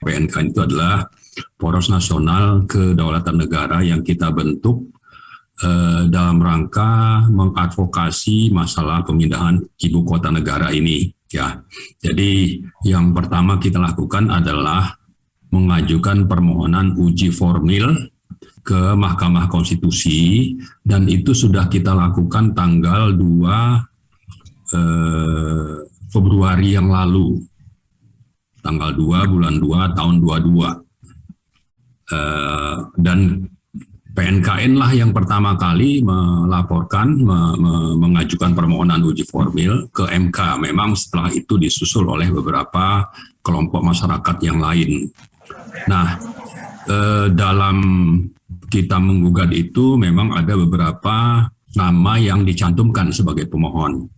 PNKN itu adalah Poros Nasional Kedaulatan Negara yang kita bentuk dalam rangka mengadvokasi masalah pemindahan ibu kota negara ini. Ya, jadi yang pertama kita lakukan adalah mengajukan permohonan uji formil ke Mahkamah Konstitusi, dan itu sudah kita lakukan tanggal 2 Februari yang lalu, tanggal 2 bulan 2 tahun 22. Dan PNKN lah yang pertama kali melaporkan, mengajukan permohonan uji formil ke MK. Memang setelah itu disusul oleh beberapa kelompok masyarakat yang lain. Nah, dalam kita menggugat itu memang ada beberapa nama yang dicantumkan sebagai pemohon.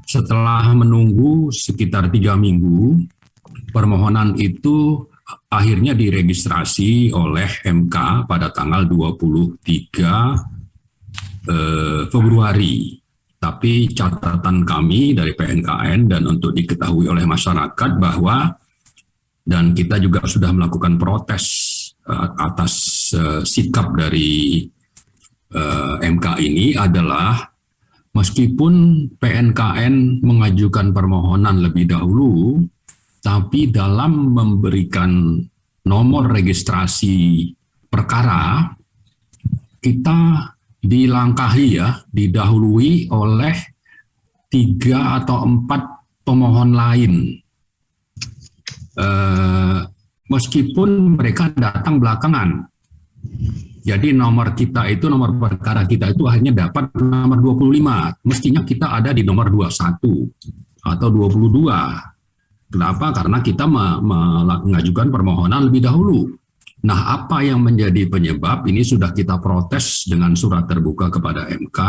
Setelah menunggu sekitar 3 minggu, permohonan itu akhirnya diregistrasi oleh MK pada tanggal 23 Februari. Tapi catatan kami dari PNKN dan untuk diketahui oleh masyarakat bahwa, dan kita juga sudah melakukan protes atas sikap dari MK ini adalah meskipun PNKN mengajukan permohonan lebih dahulu, tapi dalam memberikan nomor registrasi perkara, kita dilangkahi ya, didahului oleh 3 atau 4 pemohon lain. Meskipun mereka datang belakangan. Jadi nomor kita itu, nomor perkara kita itu akhirnya dapat nomor 25. Mestinya kita ada di nomor 21 atau 22. Kenapa? Karena kita mengajukan permohonan lebih dahulu. Nah, apa yang menjadi penyebab ini sudah kita protes dengan surat terbuka kepada MK,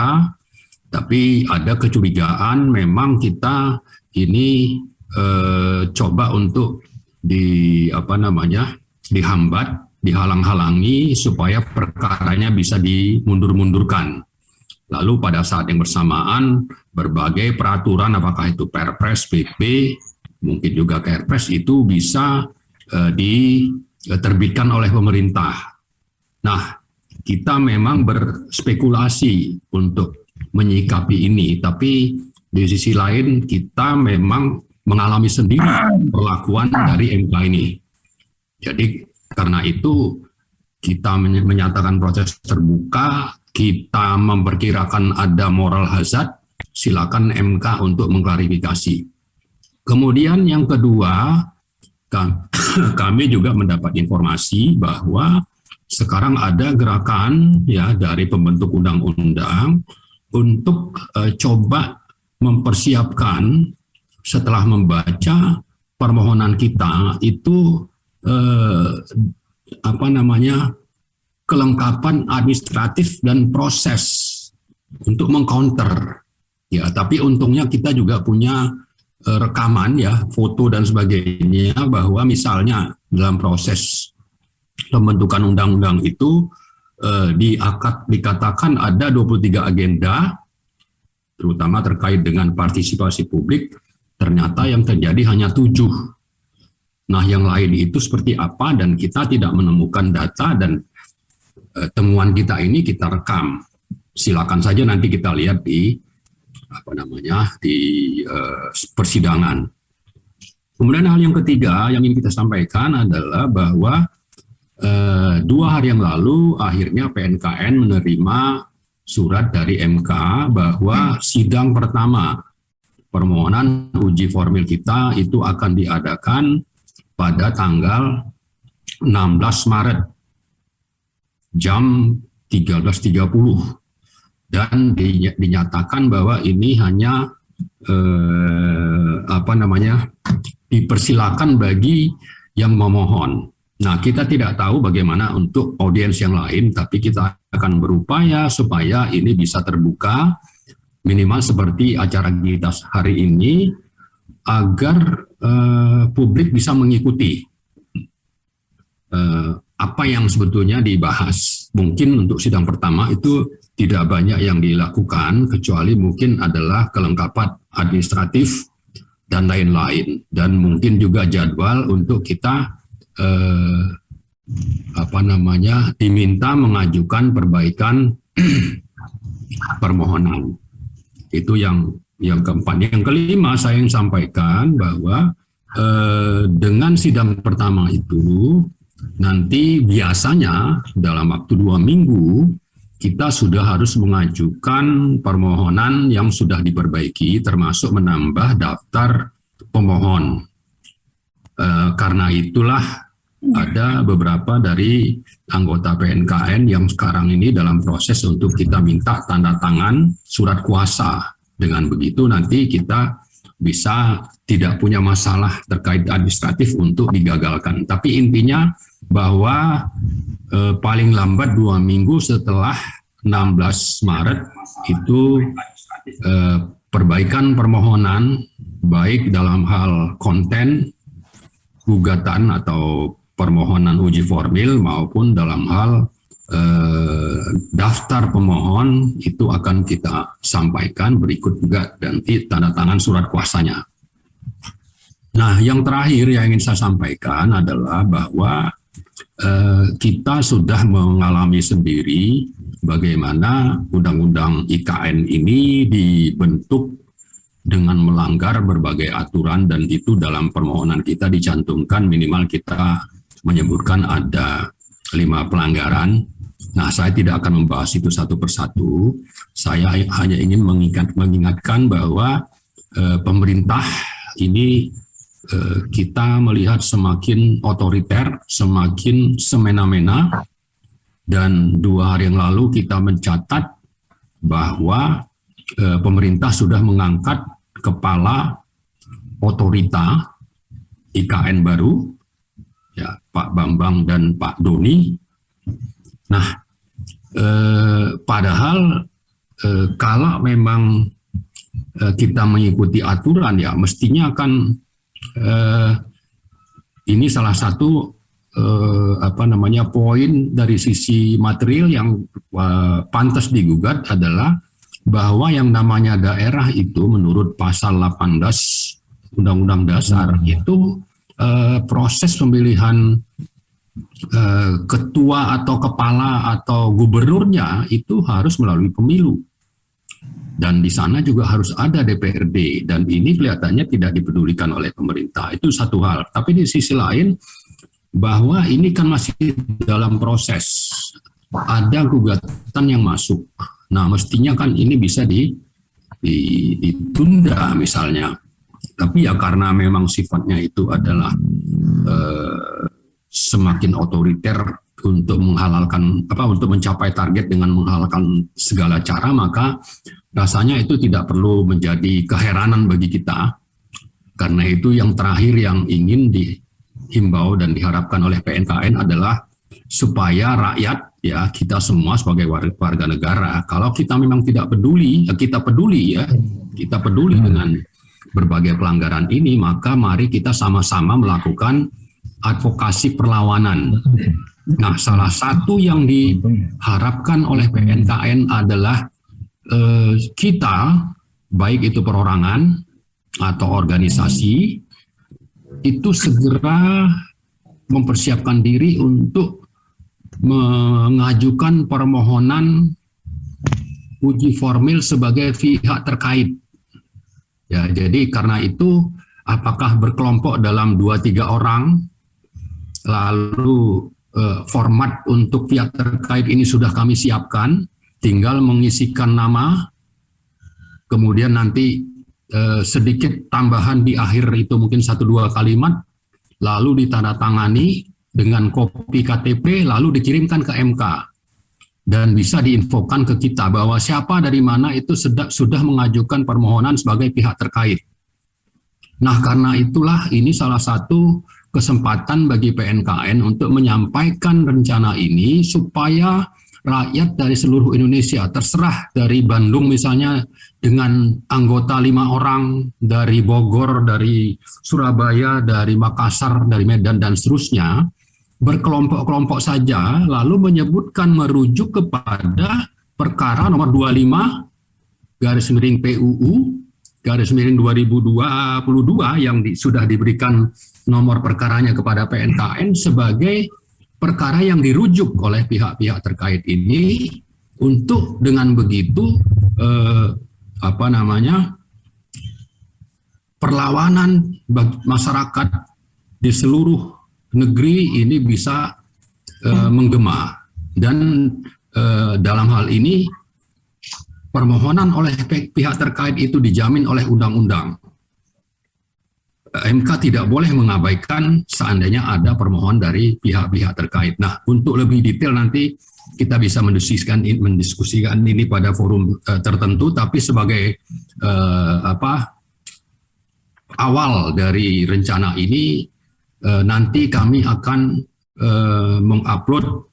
tapi ada kecurigaan memang kita ini coba untuk dihambat, dihalang-halangi supaya perkaranya bisa dimundur-mundurkan. Lalu pada saat yang bersamaan berbagai peraturan, apakah itu Perpres, PP, mungkin juga Kerpres itu bisa diterbitkan oleh pemerintah. Nah, kita memang berspekulasi untuk menyikapi ini, tapi di sisi lain kita memang mengalami sendiri perlakuan dari MK ini. Jadi karena itu kita menyatakan proses terbuka, kita memperkirakan ada moral hazard, silakan MK untuk mengklarifikasi. Kemudian yang kedua, kami juga mendapat informasi bahwa sekarang ada gerakan ya dari pembentuk undang-undang untuk coba mempersiapkan setelah membaca permohonan kita itu kelengkapan administratif dan proses untuk mengcounter. Ya, tapi untungnya kita juga punya rekaman ya, foto dan sebagainya, bahwa misalnya dalam proses pembentukan undang-undang itu dikatakan ada 23 agenda, terutama terkait dengan partisipasi publik, ternyata yang terjadi hanya 7. Nah, yang lain itu seperti apa, dan kita tidak menemukan data, dan temuan kita ini kita rekam. Silakan saja nanti kita lihat di persidangan. Kemudian hal yang ketiga yang ingin kita sampaikan adalah bahwa 2 hari yang lalu akhirnya PNKN menerima surat dari MK bahwa sidang pertama permohonan uji formil kita itu akan diadakan pada tanggal 16 Maret jam 13.30, dan dinyatakan bahwa ini hanya dipersilakan bagi yang memohon. Nah, kita tidak tahu bagaimana untuk audiens yang lain, tapi kita akan berupaya supaya ini bisa terbuka, minimal seperti acara kita hari ini, agar publik bisa mengikuti apa yang sebetulnya dibahas. Mungkin untuk sidang pertama itu tidak banyak yang dilakukan, kecuali mungkin adalah kelengkapan administratif dan lain-lain. Dan mungkin juga jadwal untuk kita diminta mengajukan perbaikan permohonan. Itu yang keempat. Yang kelima, saya ingin sampaikan bahwa dengan sidang pertama itu nanti biasanya dalam waktu 2 minggu kita sudah harus mengajukan permohonan yang sudah diperbaiki, termasuk menambah daftar pemohon. Karena itulah ada beberapa dari anggota PNKN yang sekarang ini dalam proses untuk kita minta tanda tangan surat kuasa. Dengan begitu nanti kita bisa tidak punya masalah terkait administratif untuk digagalkan. Tapi intinya bahwa paling lambat 2 minggu setelah 16 Maret itu perbaikan permohonan baik dalam hal konten gugatan atau permohonan uji formil maupun dalam hal daftar pemohon itu akan kita sampaikan, berikut juga nanti tanda tangan surat kuasanya. Nah, yang terakhir yang ingin saya sampaikan adalah bahwa kita sudah mengalami sendiri bagaimana undang-undang IKN ini dibentuk dengan melanggar berbagai aturan, dan itu dalam permohonan kita dicantumkan minimal kita menyebutkan ada 5 pelanggaran. Nah, saya tidak akan membahas itu satu persatu. Saya hanya ingin mengingatkan bahwa pemerintah ini kita melihat semakin otoriter, semakin semena-mena, dan 2 hari yang lalu kita mencatat bahwa pemerintah sudah mengangkat kepala otorita IKN baru, ya, Pak Bambang dan Pak Doni. Nah, padahal kalau memang kita mengikuti aturan, ya mestinya kan ini salah satu poin dari sisi material yang pantas digugat adalah bahwa yang namanya daerah itu menurut pasal 18 Undang-Undang Dasar itu proses pemilihan ketua atau kepala atau gubernurnya itu harus melalui pemilu, dan di sana juga harus ada DPRD, dan ini kelihatannya tidak dipedulikan oleh pemerintah. Itu satu hal. Tapi di sisi lain bahwa ini kan masih dalam proses, ada gugatan yang masuk. Nah, mestinya kan ini bisa ditunda misalnya. Tapi ya karena memang sifatnya itu adalah semakin otoriter untuk menghalalkan untuk mencapai target dengan menghalalkan segala cara, maka rasanya itu tidak perlu menjadi keheranan bagi kita. Karena itu yang terakhir yang ingin dihimbau dan diharapkan oleh PNKN adalah supaya rakyat, ya kita semua sebagai warga negara, kalau kita memang tidak peduli, kita peduli dengan berbagai pelanggaran ini, maka mari kita sama-sama melakukan advokasi perlawanan. Nah, salah satu yang diharapkan oleh PNKN adalah kita, baik itu perorangan atau organisasi, itu segera mempersiapkan diri untuk mengajukan permohonan uji formil sebagai pihak terkait. Ya, jadi karena itu apakah berkelompok dalam 2-3 orang, lalu format untuk pihak terkait ini sudah kami siapkan, tinggal mengisikan nama, kemudian nanti sedikit tambahan di akhir itu mungkin 1-2 kalimat, lalu ditandatangani dengan kopi KTP, lalu dikirimkan ke MK. Dan bisa diinfokan ke kita bahwa siapa dari mana itu sudah mengajukan permohonan sebagai pihak terkait. Nah, karena itulah ini salah satu kesempatan bagi PNKN untuk menyampaikan rencana ini supaya rakyat dari seluruh Indonesia, terserah dari Bandung misalnya dengan anggota 5 orang, dari Bogor, dari Surabaya, dari Makassar, dari Medan dan seterusnya, berkelompok-kelompok saja lalu menyebutkan merujuk kepada perkara nomor 25 / PUU 2022 yang sudah diberikan nomor perkaranya kepada PNKN sebagai perkara yang dirujuk oleh pihak-pihak terkait ini untuk dengan begitu perlawanan masyarakat di seluruh negeri ini bisa menggema. Dan dalam hal ini permohonan oleh pihak terkait itu dijamin oleh undang-undang. MK tidak boleh mengabaikan seandainya ada permohonan dari pihak-pihak terkait. Nah, untuk lebih detail nanti kita bisa mendiskusikan ini pada forum tertentu, tapi sebagai awal dari rencana ini nanti kami akan mengupload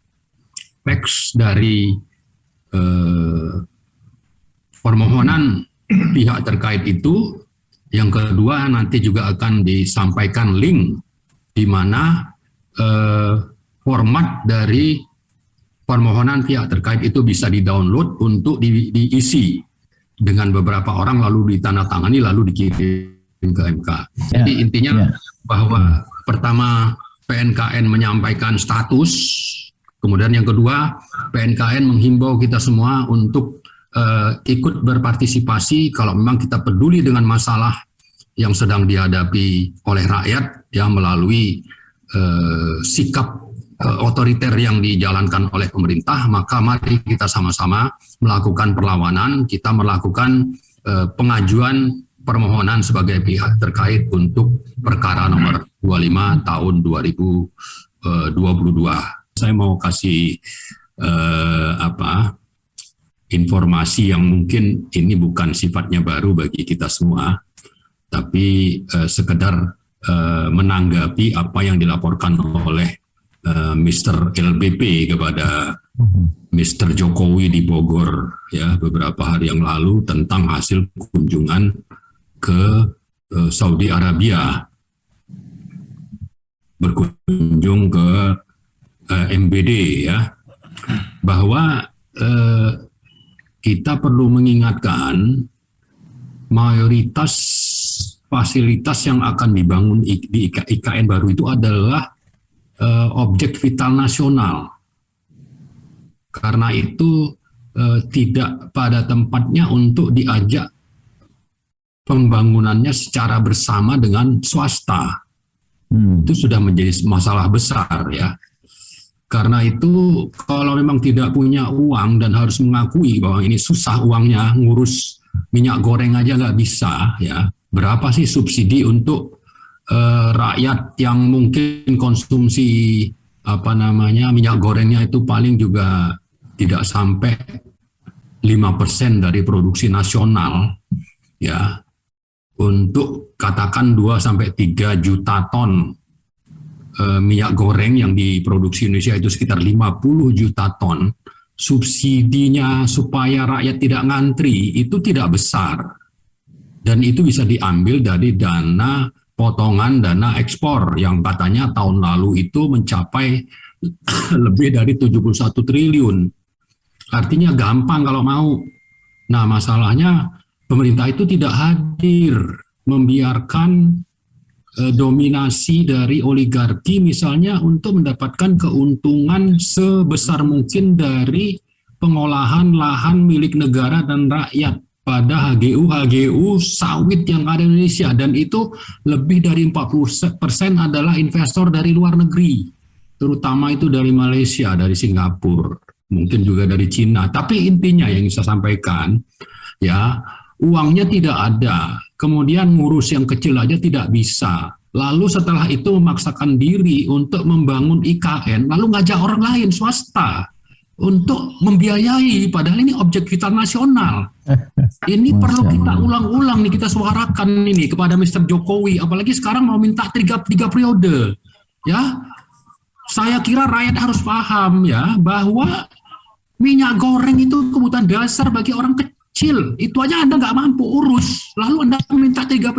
teks dari permohonan pihak terkait itu. Yang kedua, nanti juga akan disampaikan link di mana format dari permohonan pihak terkait itu bisa di-download untuk diisi dengan beberapa orang, lalu ditandatangani, lalu dikirim ke MK. Jadi intinya bahwa pertama PNKN menyampaikan status, kemudian yang kedua PNKN menghimbau kita semua untuk ikut berpartisipasi kalau memang kita peduli dengan masalah yang sedang dihadapi oleh rakyat ya, melalui sikap otoriter yang dijalankan oleh pemerintah. Maka mari kita sama-sama melakukan perlawanan, kita melakukan pengajuan permohonan sebagai pihak terkait untuk perkara nomor 25 tahun 2022. Saya mau kasih informasi yang mungkin ini bukan sifatnya baru bagi kita semua, tapi sekedar menanggapi apa yang dilaporkan oleh Mr. LBP kepada Mr. Jokowi di Bogor ya beberapa hari yang lalu tentang hasil kunjungan ke Saudi Arabia, berkunjung ke MBD ya, bahwa kita perlu mengingatkan mayoritas fasilitas yang akan dibangun di IKN baru itu adalah objek vital nasional. Karena itu tidak pada tempatnya untuk diajak pembangunannya secara bersama dengan swasta. Itu sudah menjadi masalah besar ya. Karena itu kalau memang tidak punya uang dan harus mengakui bahwa ini susah uangnya, ngurus minyak goreng aja nggak bisa ya. Berapa sih subsidi untuk rakyat yang mungkin konsumsi minyak gorengnya itu paling juga tidak sampai 5% dari produksi nasional ya, untuk katakan 2-3 juta ton minyak goreng yang diproduksi Indonesia itu sekitar 50 juta ton, subsidinya supaya rakyat tidak ngantri itu tidak besar, dan itu bisa diambil dari dana potongan dana ekspor yang katanya tahun lalu itu mencapai lebih dari 71 triliun. Artinya gampang kalau mau. Nah, masalahnya pemerintah itu tidak hadir, membiarkan dominasi dari oligarki misalnya untuk mendapatkan keuntungan sebesar mungkin dari pengolahan lahan milik negara dan rakyat pada HGU sawit yang ada di Indonesia, dan itu lebih dari 40% adalah investor dari luar negeri, terutama itu dari Malaysia, dari Singapura, mungkin juga dari Cina. Tapi intinya yang saya sampaikan ya, uangnya tidak ada, kemudian ngurus yang kecil aja tidak bisa. Lalu setelah itu memaksakan diri untuk membangun IKN, lalu ngajak orang lain swasta untuk membiayai, padahal ini objek vital nasional. Ini perlu kita ulang-ulang nih, kita suarakan ini kepada Mr. Jokowi, apalagi sekarang mau minta 3 periode. Ya, saya kira rakyat harus paham ya, bahwa minyak goreng itu kebutuhan dasar bagi orang kecil. Itu aja Anda nggak mampu urus, lalu Anda minta 3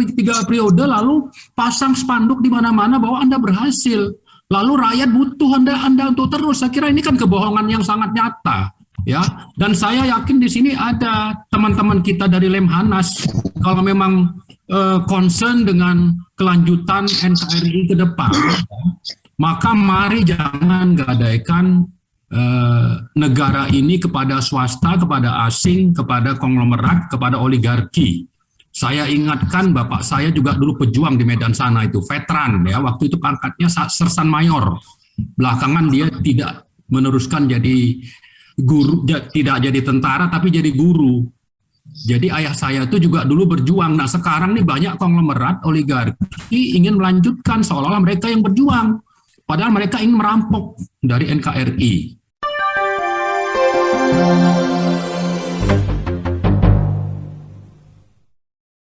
periode, lalu pasang spanduk di mana-mana bahwa Anda berhasil, lalu rakyat butuh Anda untuk terus. Saya kira ini kan kebohongan yang sangat nyata. ya. Dan saya yakin di sini ada teman-teman kita dari Lemhanas, kalau memang concern dengan kelanjutan NKRI ke depan, maka mari jangan gadaikan negara ini kepada swasta, kepada asing, kepada konglomerat, kepada oligarki. Saya ingatkan bapak saya juga dulu pejuang di medan sana itu, veteran ya, waktu itu pangkatnya sersan mayor. Belakangan dia tidak meneruskan jadi guru, tidak jadi tentara tapi jadi guru. Jadi ayah saya itu juga dulu berjuang. Nah sekarang nih banyak konglomerat, oligarki ingin melanjutkan seolah-olah mereka yang berjuang. Padahal mereka ingin merampok dari NKRI.